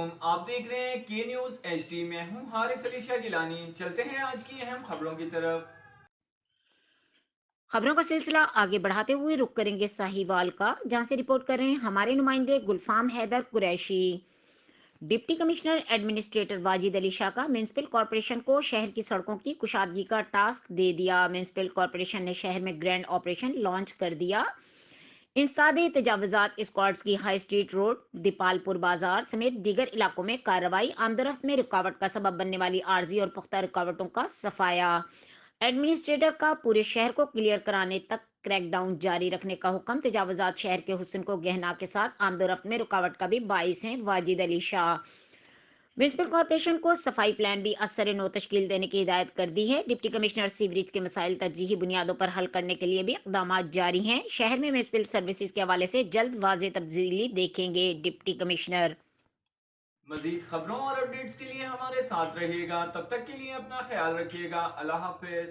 علیکم، آپ دیکھ رہے ہیں کے نیوز ایچ ڈی۔ میں ہوں حارث علی شاہ گیلانی۔ چلتے ہیں آج کی اہم خبروں کی طرف۔ خبروں کا سلسلہ آگے بڑھاتے ہوئے رخ کریں گے ساہیوال کا، جہاں سے رپورٹ کر رہے ہیں ہمارے نمائندے Gulfam Haider Qureshi. Deputy commissioner administrator Wajid Ali Shah کا میونسپل کارپوریشن کو شہر کی سڑکوں کی کشادگی کا ٹاسک دے دیا۔ میونسپل کارپوریشن نے شہر میں گرینڈ آپریشن لانچ کر دیا۔ انسداد تجاوزات اسکواڈز کی ہائی اسٹریٹ روڈ، دیپال پور بازار سمیت دیگر علاقوں میں کارروائی، آمدورفت میں رکاوٹ کا سبب بننے والی عارضی اور پختہ رکاوٹوں کا صفایا۔ ایڈمنسٹریٹر کا پورے شہر کو کلیئر کرانے تک کریک ڈاؤن جاری رکھنے کا حکم۔ تجاوزات شہر کے حسن کو گہنا کے ساتھ آمدورفت میں رکاوٹ کا بھی باعث ہیں: واجد علی شاہ۔ میونسپل کارپوریشن کو صفائی پلان بھی اثر نو تشکیل دینے کی ہدایت کر دی ہے۔ ڈپٹی کمشنر سیوریج کے مسائل ترجیحی بنیادوں پر حل کرنے کے لیے بھی اقدامات جاری ہیں۔ شہر میں میونسپل سروسز کے حوالے سے جلد واضح تبدیلی دیکھیں گے ڈپٹی کمشنر۔ مزید خبروں اور اپڈیٹس کے لیے ہمارے ساتھ رہیے گا، تب تک کے لیے اپنا خیال رکھیے گا۔ اللہ حافظ۔